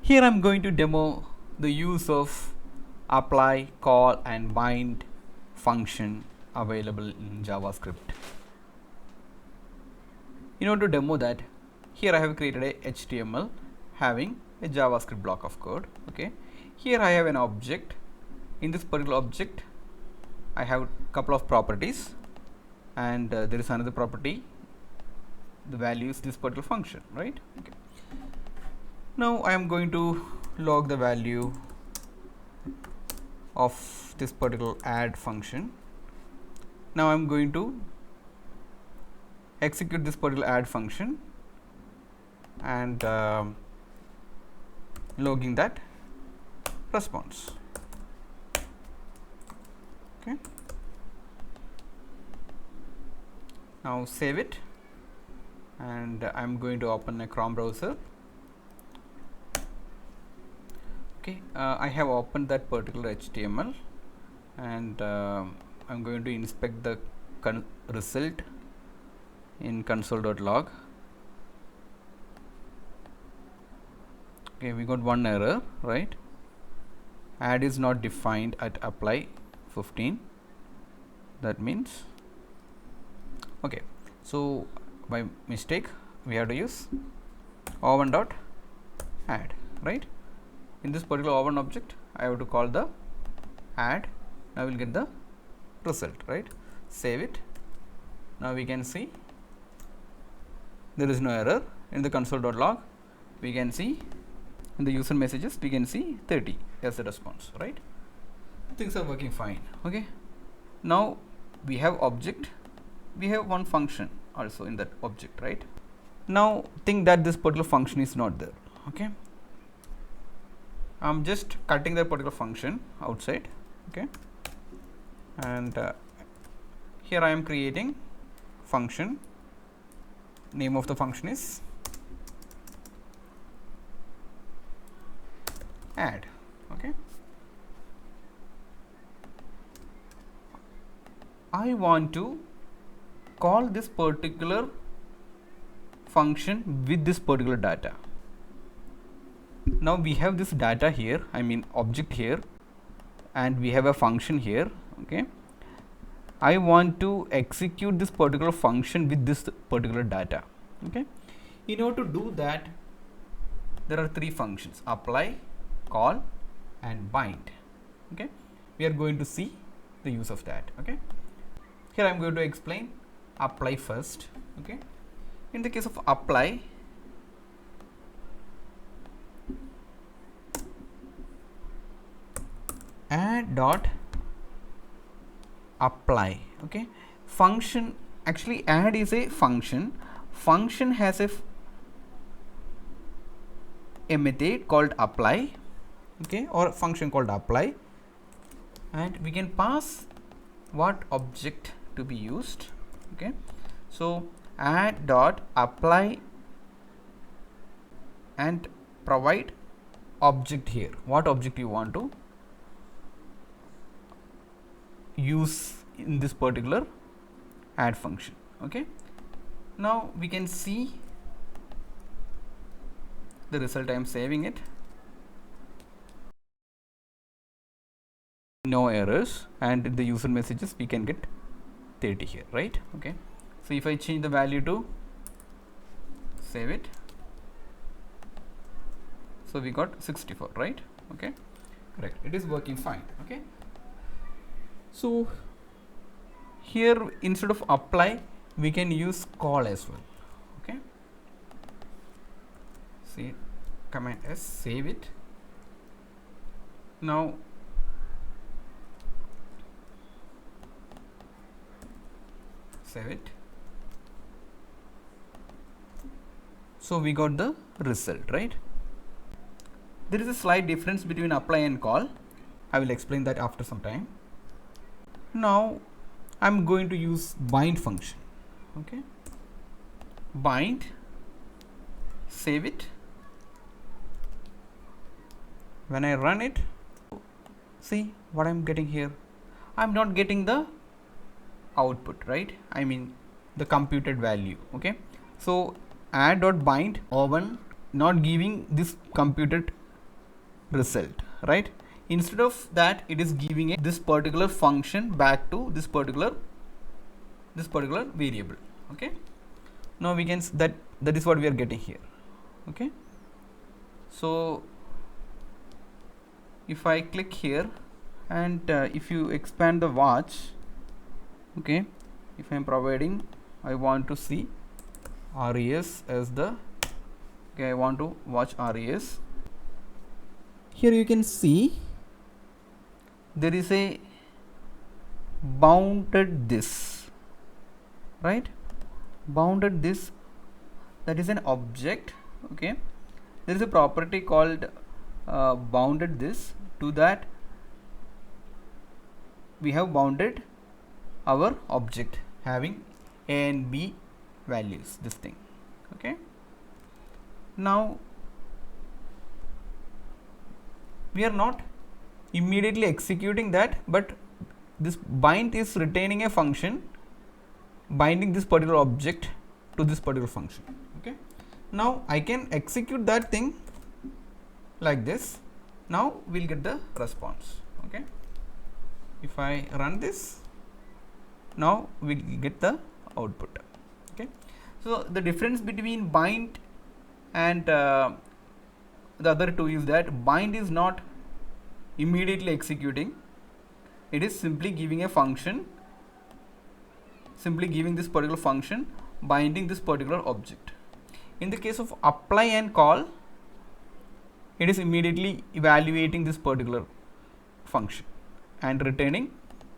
Here I'm going to demo the use of apply, call and bind function available in JavaScript. In order to demo that, here I have created a HTML having a JavaScript block of code. Okay, here I have an object. In this particular object I have a couple of properties, and there is another property. The value is this particular function, right? Okay. Now I am going to log the value of this particular add function. Now I am going to execute this particular add function and logging that response. Okay. Now save it, and I am going to open a Chrome browser. Okay, I have opened that particular HTML, and I'm going to inspect the result in console.log. Okay, we got one error, right? Add is not defined at apply 15. That means, okay, so by mistake we have to use o1.add, right? In this particular o1 object I have to call the add. Now we'll get the result, right? Save it. Now we can see there is no error. In the console.log we can see, in the user messages we can see 30 as the response, right? Things are working fine. Okay, now we have object, we have one function also in that object, right? Now think that this particular function is not there. Okay, I'm just cutting that particular function outside. Okay, and here I am creating function. Name of the function is add. Okay, I want to call this particular function with this particular data. Now we have this data here, I mean object here, and we have a function here. Okay, I want to execute this particular function with this particular data. Okay, in order to do that, there are three functions: apply, call and bind. Okay, we are going to see the use of that. Okay, here I am going to explain apply first. Okay, in the case of apply, add dot apply. Okay, function, actually add is a function. Function has a method called apply. Okay, or a function called apply, and we can pass what object to be used. Okay, so add dot apply and provide object here. What object you want to use in this particular add function. Okay, now we can see the result. I am saving it. No errors, and in the user messages we can get 30 here, right? Okay, so if I change the value to, save it, so we got 64, right? Okay, correct, it is working fine. Okay, so here instead of apply we can use call as well. Okay, see, command S, save it. Now save it. So we got the result, right? There is a slight difference between apply and call. I will explain that after some time. Now I'm going to use bind function. Okay, bind, save it. When I run it, see what I'm getting here. I'm not getting the output, right? I mean the computed value. Okay, so add dot bind o1 not giving this computed result, right? Instead of that, it is giving this particular function back to this particular variable. Okay, now we can that is what we are getting here. Okay, so if I click here and if you expand the watch, okay, if I am providing, I want to see res as the, okay, I want to watch res. Here you can see there is a bounded this, right? Bounded this, that is an object. Okay, there is a property called bounded this. To that we have bounded our object having a and b values, this thing. Okay, now we are not immediately executing that, but this bind is retaining a function binding this particular object to this particular function. Okay, now I can execute that thing like this. Now we'll get the response. Okay, if I run this, now we'll get the output. Okay, so the difference between bind and the other two is that bind is not immediately executing, it is simply giving a function, simply giving this particular function binding this particular object. In the case of apply and call, it is immediately evaluating this particular function and returning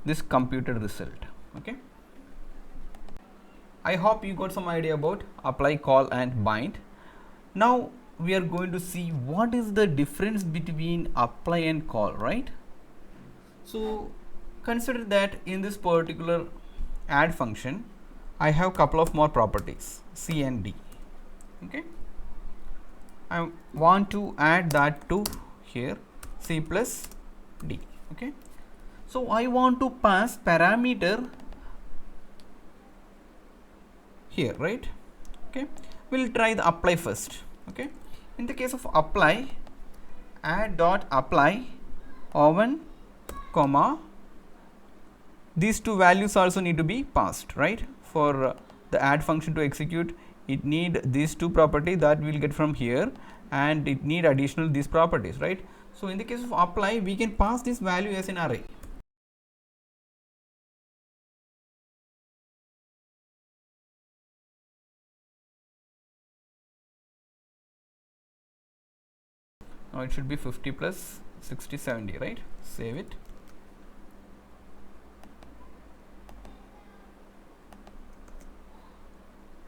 this computed result. Okay, I hope you got some idea about apply, call and bind. Now we are going to see what is the difference between apply and call, right? So consider that in this particular add function I have couple of more properties, C and D. Okay, I want to add that to here, C plus D. Okay, so I want to pass parameter here, right? Okay, we'll try the apply first. Okay, in the case of apply, add dot apply o1 comma, these two values also need to be passed, right? For the add function to execute, it need these two property that we will get from here, and it need additional these properties, right? So in the case of apply, we can pass this value as an array. Now it should be 50 plus 60 70, right? Save it.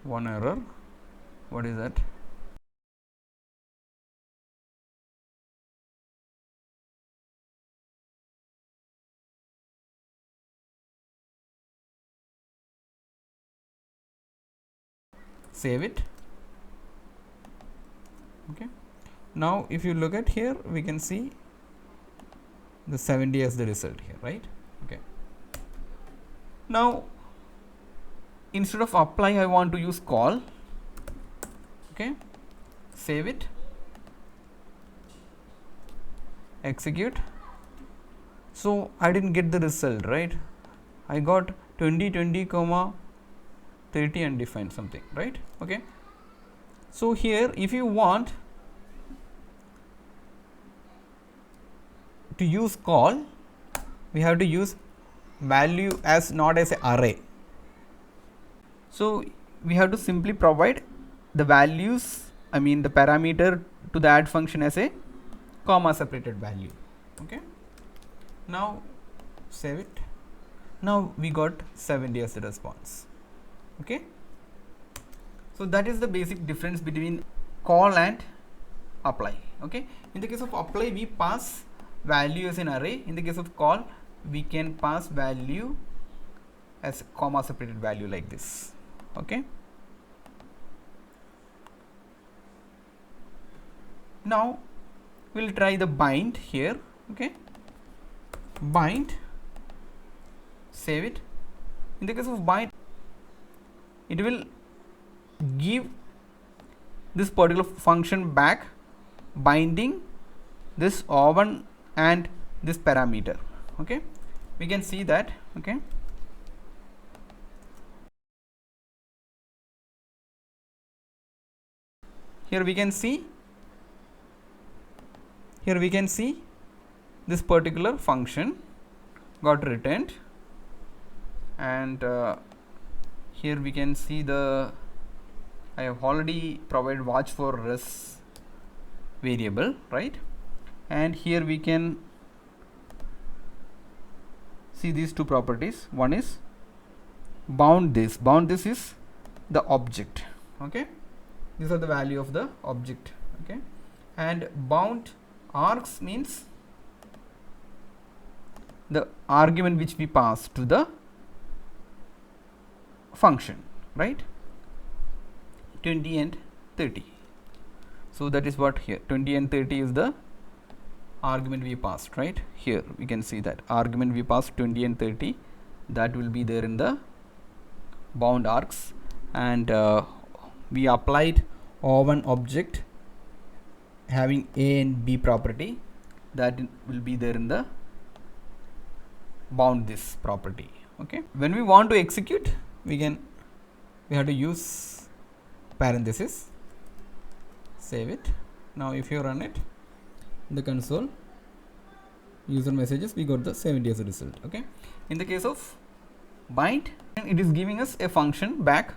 One error. What is that? Save it. Okay, now if you look at here, we can see the 70 as the result here, right? Okay, now instead of apply, I want to use call. Okay, save it, execute. So I didn't get the result, right? I got 20 20 comma 30 undefined something, right? Okay, so here if you want to use call, we have to use value as not as an array. So we have to simply provide the values, I mean the parameter to the add function as a comma separated value. Okay, now save it. Now we got 70 as the response. Okay, so that is the basic difference between call and apply. Okay, in the case of apply, we pass value as an array. In the case of call, we can pass value as comma separated value like this. Okay, now we'll try the bind here. Okay, bind, save it. In the case of bind, it will give this particular function back binding this O1 and this parameter. Okay, we can see that. Okay, here we can see this particular function got returned, and here we can see I have already provided watch for res variable, right? And here we can see these two properties. One is bound this is the object. Okay, these are the value of the object. Okay, and bound args means the argument which we pass to the function, right? 20 and 30. So that is what here 20 and 30 is the argument we passed, right? Here we can see that argument we passed 20 and 30, that will be there in the bound args, and we applied O1 object having A and B property, that will be there in the bound this property. Okay, when we want to execute, we have to use parenthesis, save it. Now if you run it in the console, user messages, we got the 70 as a result. Okay, in the case of bind, it is giving us a function back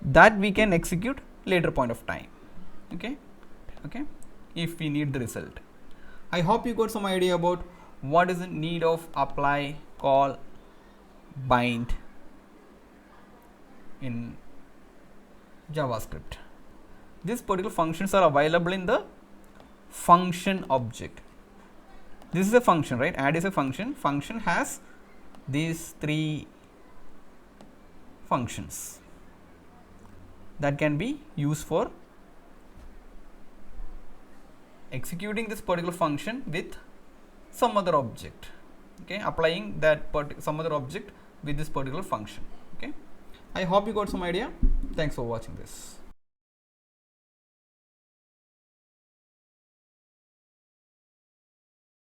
that we can execute later point of time. Okay, if we need the result. I hope you got some idea about what is the need of apply, call, bind in JavaScript. These particular functions are available in the function object. This is a function, right? Add is a function. Function has these three functions that can be used for executing this particular function with some other object. Okay, applying that some other object with this particular function. Okay, I hope you got some idea. Thanks for watching this.